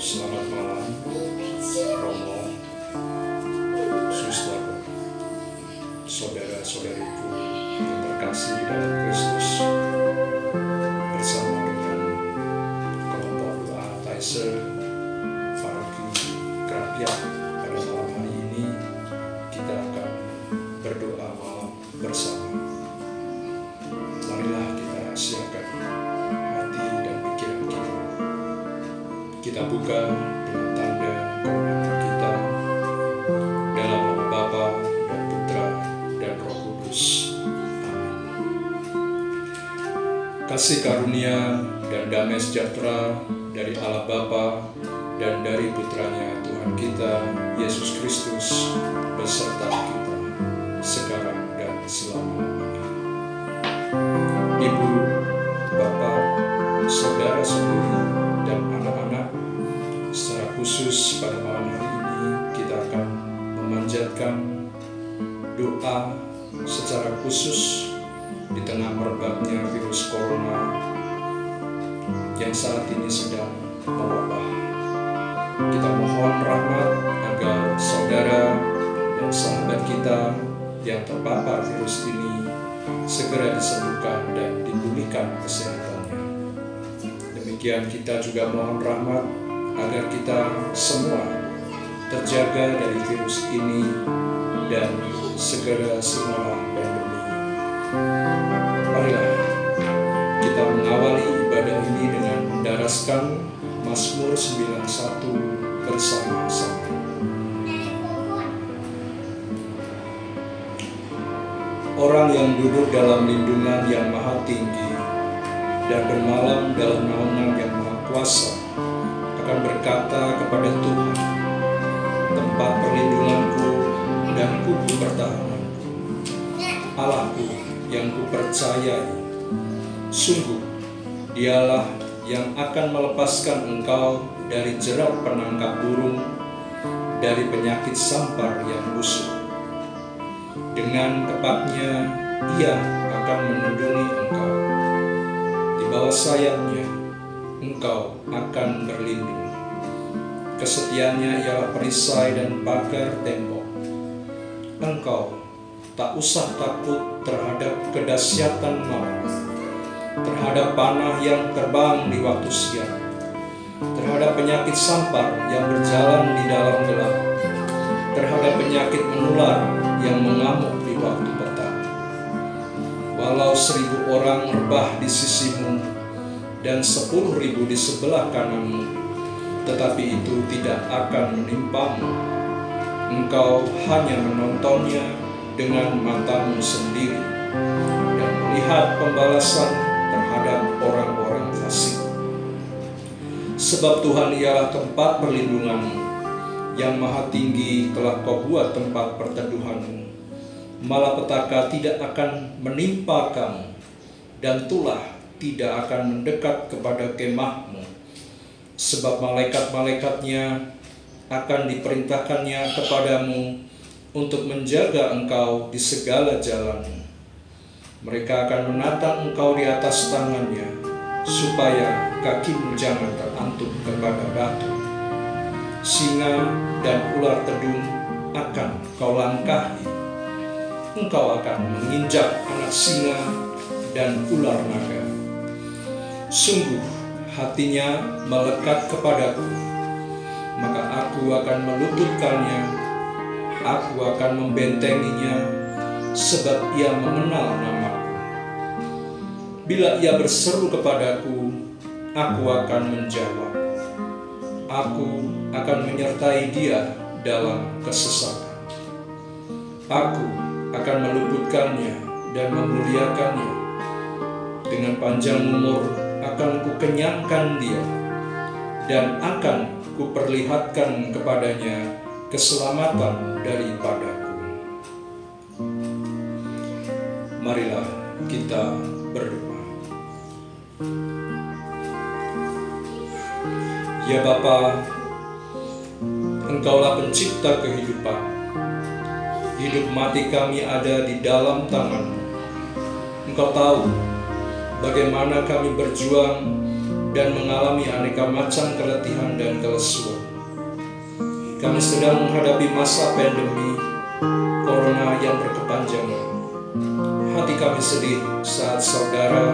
Selamat malam, Romo, Suster, saudara-saudariku yang terkasih di dalam Kristus. Bersama dengan kelompok doa Taiser Paroki Kerapiak pada malam hari ini, kita akan berdoa malam bersama. Marilah kita siapkan hati dan pikiran kita. Kita buka dengan tanda kehormatan kita dalam nama Bapa dan Putra dan Roh Kudus. Amin. Kasih karunia dan damai sejahtera dari Allah Bapa dan dari Putranya Tuhan kita Yesus Kristus beserta kita sekarang dan selama-lamanya. Ibu, Bapak, saudara-saudari, dan anak-anak, secara khusus pada malam hari ini kita akan memanjatkan doa secara khusus di tengah merebaknya virus corona yang saat ini sedang mewabah. Kita mohon rahmat agar saudara dan sahabat kita yang terpapar virus ini segera disembuhkan dan dipulihkan kesehatannya. Demikian kita juga mohon rahmat agar kita semua terjaga dari virus ini dan segera semua pandemi. Marilah kita mengawali ibadah ini dengan mendaraskan Mazmur 91 bersama-sama. Orang yang duduk dalam lindungan yang maha tinggi dan bermalam dalam naungan yang maha kuasa akan berkata kepada Tuhan, tempat perlindunganku dan kubu pertahananku, Allahku yang kupercayai. Sungguh, dialah yang akan melepaskan engkau dari jerat penangkap burung, dari penyakit sampar yang busuk. Dengan tepatnya ia akan melindungi engkau. Di bawah sayapnya engkau akan berlindung. Kesetiaannya ialah perisai dan pagar tembok. Engkau tak usah takut terhadap kedahsyatan maut, terhadap panah yang terbang di waktu siang, terhadap penyakit sampar yang berjalan di dalam gelap, terhadap penyakit menular yang mengamuk di waktu petang. Walau 1000 orang rebah di sisimu dan 10.000 di sebelah kananmu, tetapi itu tidak akan menimpamu. Engkau hanya menontonnya dengan matamu sendiri dan melihat pembalasan terhadap orang-orang fasik. Sebab Tuhan ialah tempat perlindunganmu, yang maha tinggi telah kau buat tempat perteduhanmu. Malapetaka tidak akan menimpa kamu, dan tulah tidak akan mendekat kepada kemahmu. Sebab malaikat-malaikatnya akan diperintahkannya kepadamu untuk menjaga engkau di segala jalanmu. Mereka akan menatang engkau di atas tangannya, supaya kakimu jangan terantuk kepada batu. Singa dan ular tedung akan kau langkahi. Engkau akan menginjak anak singa dan ular naga. Sungguh hatinya melekat kepadaku, maka aku akan melututkannya. Aku akan membentenginya, sebab ia mengenal namaku. Bila ia berseru kepadaku, aku akan menjawab. Aku akan menyertai dia dalam kesesakan. Aku akan meluputkannya dan memuliakannya. Dengan panjang umur akan kukenyangkan dia, dan akan kuperlihatkan kepadanya keselamatan daripadaku. Marilah kita berdoa. Ya Bapa, Engkaulah pencipta kehidupan. Hidup mati kami ada di dalam tangan-Mu. Engkau tahu bagaimana kami berjuang dan mengalami aneka macam keletihan dan kelesuan. Kami sedang menghadapi masa pandemi Corona yang berkepanjangan. Hati kami sedih saat saudara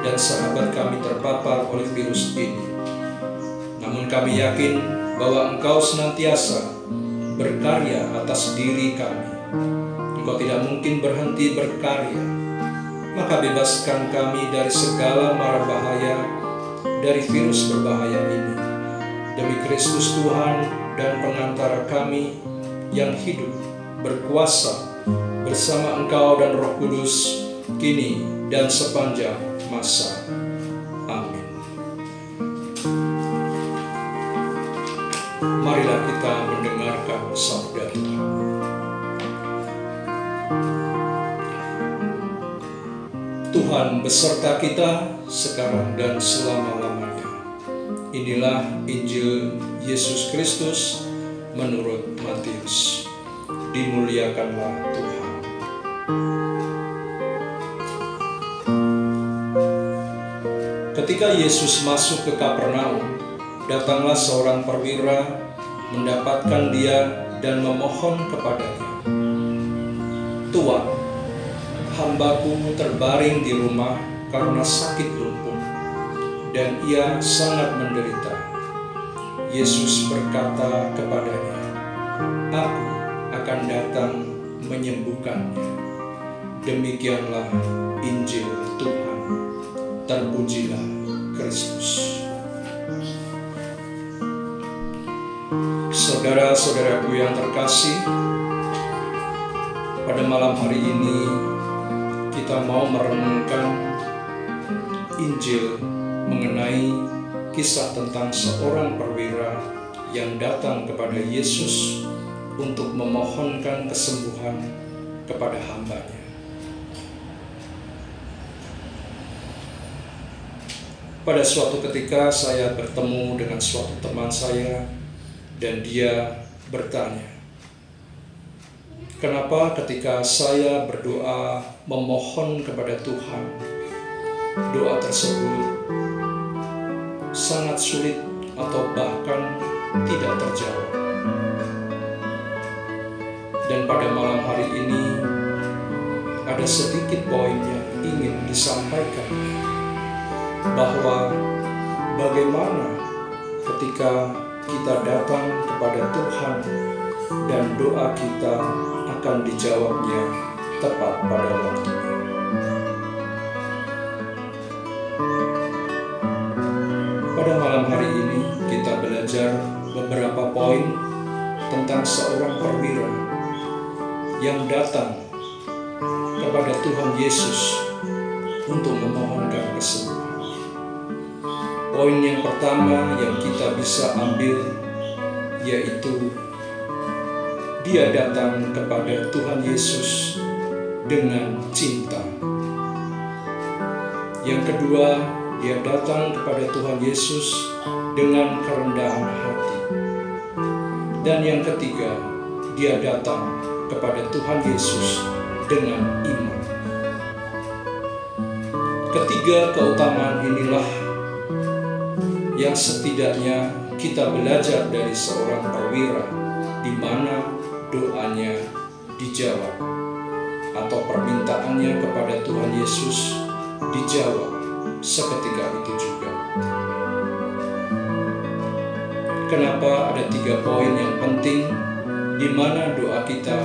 dan sahabat kami terpapar oleh virus ini. Namun kami yakin bahwa Engkau senantiasa berkarya atas diri kami. Engkau tidak mungkin berhenti berkarya. Maka bebaskan kami dari segala mara bahaya dari virus berbahaya ini. Demi Kristus Tuhan dan pengantara kami yang hidup berkuasa bersama Engkau dan Roh Kudus, kini dan sepanjang masa. Amin. Marilah kita mendengarkan sabda Tuhan. Tuhan beserta kita sekarang dan selama-lamanya. Inilah Injil Yesus Kristus menurut Matius. Dimuliakanlah Tuhan. Ketika Yesus masuk ke Kapernaum, datanglah seorang perwira mendapatkan dia dan memohon kepadanya, "Tuan, hambaku terbaring di rumah karena sakit lumpuh, dan ia sangat menderita." Yesus berkata kepadanya, "Aku akan datang menyembuhkannya." Demikianlah Injil Tuhan. Terpujilah Kristus. Saudara-saudaraku yang terkasih, pada malam hari ini kita mau merenungkan Injil mengenai kisah tentang seorang perwira yang datang kepada Yesus untuk memohonkan kesembuhan kepada hambanya. Pada suatu ketika saya bertemu dengan suatu teman saya dan dia bertanya, "Kenapa ketika saya berdoa memohon kepada Tuhan, doa tersebut sangat sulit atau bahkan tidak terjawab?" Dan pada malam hari ini ada sedikit poin yang ingin disampaikan, bahwa bagaimana ketika kita datang kepada Tuhan dan doa kita akan dijawabnya tepat pada waktunya. Pada malam hari ini kita belajar beberapa poin tentang seorang perwira yang datang kepada Tuhan Yesus untuk memohonkan kesembuhan. Poin yang pertama yang kita bisa ambil yaitu dia datang kepada Tuhan Yesus dengan cinta. Yang kedua, dia datang kepada Tuhan Yesus dengan kerendahan hati. Dan yang ketiga, dia datang kepada Tuhan Yesus dengan iman. Ketiga keutamaan inilah yang setidaknya kita belajar dari seorang perwira, di mana doanya dijawab atau permintaannya kepada Tuhan Yesus dijawab seketika itu juga. Kenapa ada 3 poin yang penting di mana doa kita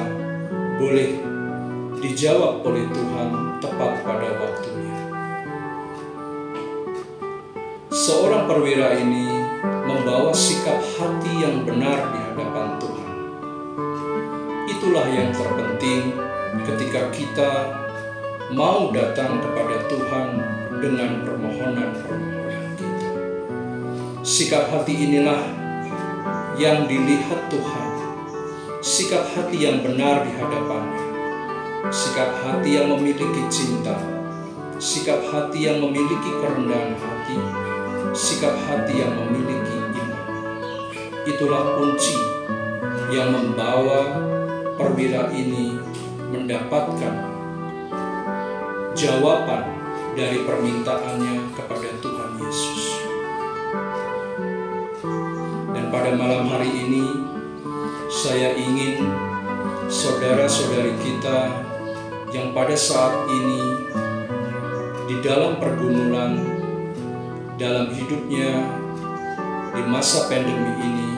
boleh dijawab oleh Tuhan tepat pada waktunya? Seorang perwira ini membawa sikap hati yang benar di hadapan Tuhan. Itulah yang terpenting ketika kita mau datang kepada Tuhan dengan permohonan-permohonan kita. Sikap hati inilah yang dilihat Tuhan. Sikap hati yang benar di hadapannya. Sikap hati yang memiliki cinta. Sikap hati yang memiliki kerendahan hati. Sikap hati yang memiliki iman. Itulah kunci yang membawa perwira ini mendapatkan jawaban dari permintaannya kepada Tuhan Yesus. pada malam hari ini saya ingin saudara-saudari kita yang pada saat ini di dalam pergumulan dalam hidupnya di masa pandemi ini,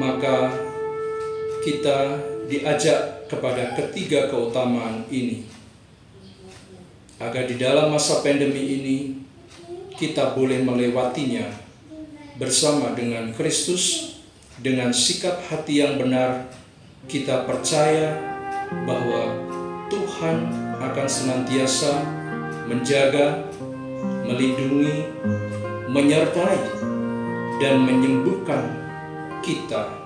maka kita diajak kepada ketiga keutamaan ini, agar di dalam masa pandemi ini kita boleh melewatinya bersama dengan Kristus dengan sikap hati yang benar. Kita percaya bahwa Tuhan akan senantiasa menjaga, melindungi, menyertai, dan menyembuhkan kita.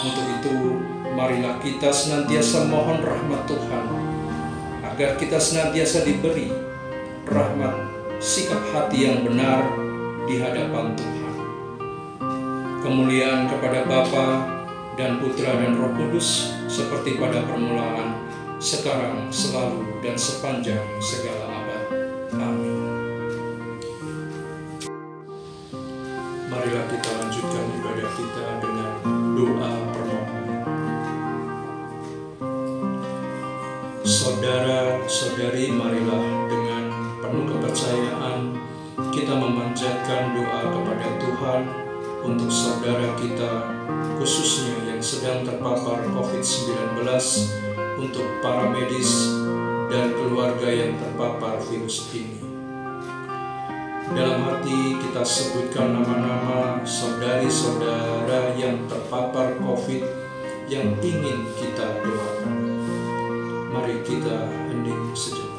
Untuk itu, marilah kita senantiasa mohon rahmat Tuhan, agar kita senantiasa diberi rahmat sikap hati yang benar di hadapan Tuhan. Kemuliaan kepada Bapa dan Putra dan Roh Kudus, seperti pada permulaan, sekarang, selalu, dan sepanjang segala abad. Amin. Marilah kita lanjutkan ibadah kita dengan doa permohonan. Saudara-saudari, marilah dengan penuh kepercayaan kita memanjatkan doa kepada Tuhan untuk saudara kita, khususnya yang sedang terpapar COVID-19, untuk para medis dan keluarga yang terpapar virus ini. Dalam hati kita sebutkan nama-nama saudari-saudara yang terpapar COVID yang ingin kita doakan. Mari kita hening sejenak.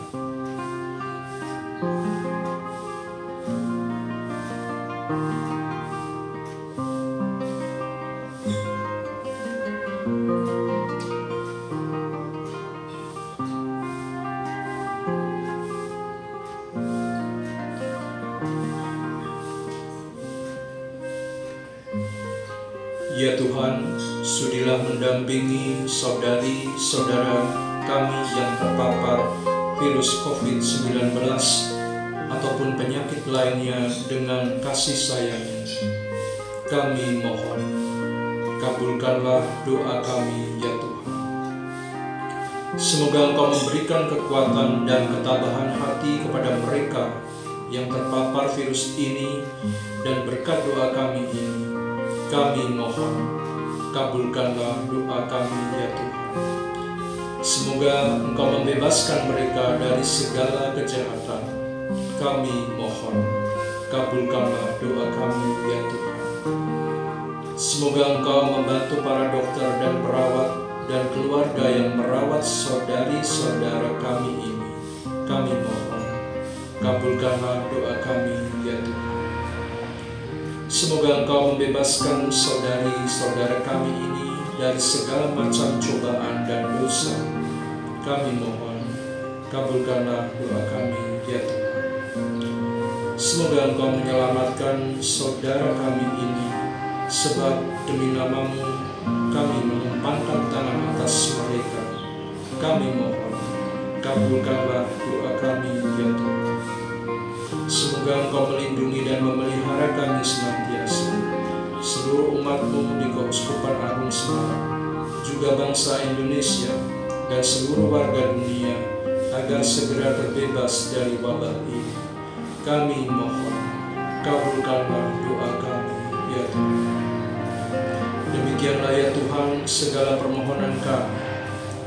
Ya Tuhan, sudilah mendampingi saudari-saudara kami yang terpapar virus COVID-19 ataupun penyakit lainnya dengan kasih sayang. Kami mohon, kabulkanlah doa kami ya Tuhan. Semoga Engkau memberikan kekuatan dan ketabahan hati kepada mereka yang terpapar virus ini, dan berkat doa kami ini, kami mohon, kabulkanlah doa kami ya Tuhan. Semoga Engkau membebaskan mereka dari segala kejahatan. Kami mohon, kabulkanlah doa kami ya Tuhan. Semoga Engkau membantu para dokter dan perawat dan keluarga yang merawat saudari-saudara kami ini. Kami mohon, kabulkanlah doa kami ya Tuhan. Semoga Engkau membebaskan saudari-saudara kami ini dari segala macam cobaan dan dosa. Kami mohon, kabulkanlah doa kami ya Tuhan. Semoga Engkau menyelamatkan saudara kami ini, sebab demi nama-Mu kami mengumpankan tangan atas mereka. Kami mohon, kabulkanlah doa kami ya Tuhan. Semoga Engkau melindungi dan memelihara kami senantiasa, seluruh umat-Mu di Keuskupan Agung Semarang, juga bangsa Indonesia dan seluruh warga dunia, agar segera terbebas dari wabah ini. Kami mohon, kabulkanlah doa kami ya Tuhan. Demikianlah ya Tuhan segala permohonan kami,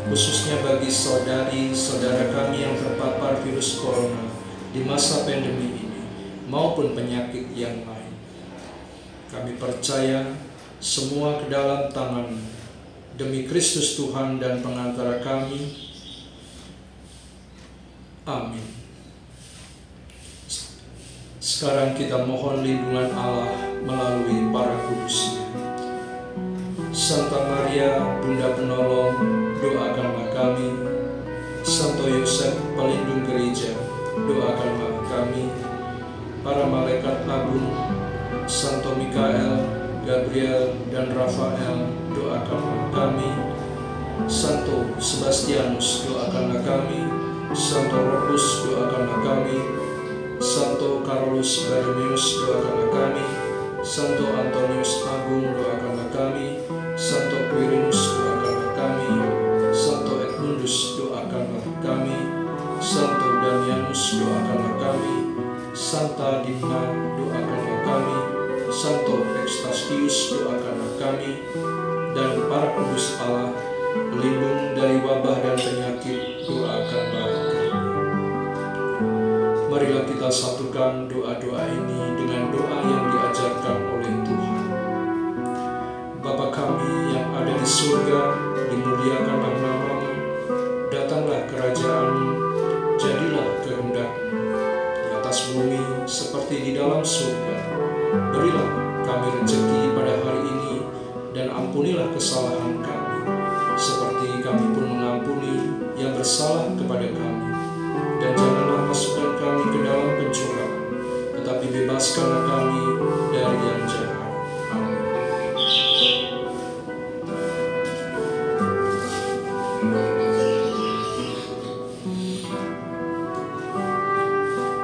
khususnya bagi saudari-saudara kami yang terpapar virus corona di masa pandemi ini, maupun penyakit yang lain. Kami percaya semua ke dalam tangan demi Kristus Tuhan dan pengantara kami. Amin. Sekarang kita mohon lindungan Allah melalui para kudusnya. Santa Maria, Bunda Penolong, doakanlah kami. Santo Yosef, pelindung gereja, doakanlah kami. Para malaikat agung, Santo Mikael, Gabriel, dan Rafael, doakanlah kami. Santo Sebastianus, doakanlah kami. Santo Rufus, doakanlah kami. Santo Carolus Borromeus, doakanlah kami. Santo Antonius Agung, doakanlah kami. Santo Quirinus, doakanlah kami. Santo Edmundus, doakanlah kami. Santo Damianus, doakanlah kami. Santa Dimna, doakanlah kami. Santo Ekstasius, doakanlah kami. Dan para kudus Allah, pelindung dari wabah dan penyakit, doakanlah kami. Marilah kita satukan doa-doa ini dengan doa yang diajarkan oleh Tuhan. Bapa kami yang ada di surga, dimuliakanlah nama-Mu, datanglah kerajaan-Mu, jadilah kehendak-Mu di atas bumi seperti di dalam surga. Berilah kami rezeki pada hari ini, dan ampunilah kesalahan kami, seperti kami pun mengampuni yang bersalah kepada kami. Dan janganlah masukkan kami ke dalam pencobaan, tetapi bebaskanlah kami dari yang jahat. Amin.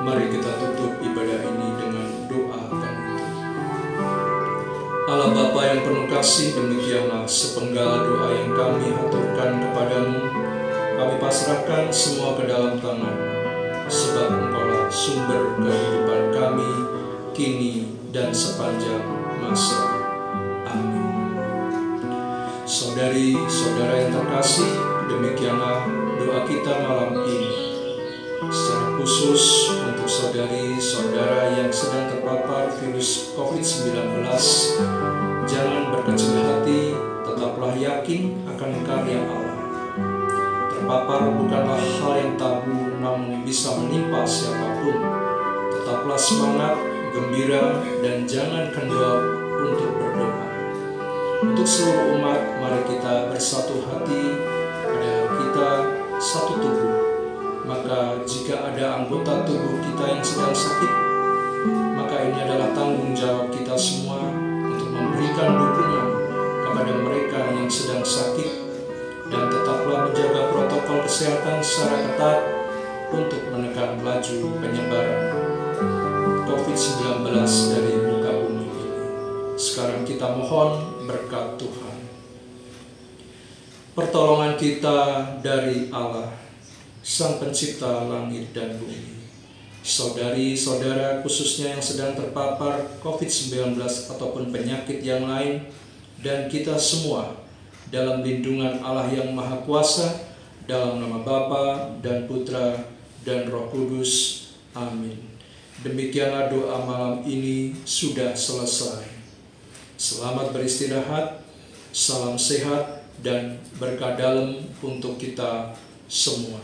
Mari kita tutup ibadah ini dengan doa penutup. Allah Bapa yang penuh kasih, demikianlah sepenggal doa yang kami haturkan kepadamu. Kami pasrahkan semua ke dalam tangan-Mu, sebab Engkaulah sumber kehidupan kami, kini dan sepanjang masa. Amin. Saudari-saudara yang terkasih, demikianlah doa kita malam ini. Secara khusus untuk saudari-saudara yang sedang terpapar virus COVID-19, jangan berkecil hati, tetaplah yakin akan karya Allah. Terpapar bukanlah hal yang tabu, namun bisa menimpa siapapun. Tetaplah semangat, gembira, dan jangan kendor untuk berdoa. Untuk seluruh umat, mari kita bersatu hati, padahal kita satu tubuh. Maka jika ada anggota tubuh kita yang sedang sakit, maka ini adalah tanggung jawab kita semua untuk memberikan dukungan kepada mereka yang sedang sakit. Dan tetaplah menjaga protokol kesehatan secara ketat untuk menekan laju penyebaran COVID-19 dari muka bumi ini. Sekarang kita mohon berkat Tuhan. Pertolongan kita dari Allah, Sang Pencipta langit dan bumi. Saudari-saudara khususnya yang sedang terpapar COVID-19 ataupun penyakit yang lain, dan kita semua dalam lindungan Allah yang Maha Kuasa, dalam nama Bapa dan Putra dan Roh Kudus. Amin. Demikianlah doa malam ini sudah selesai. Selamat beristirahat, salam sehat dan berkah dalam untuk kita semua.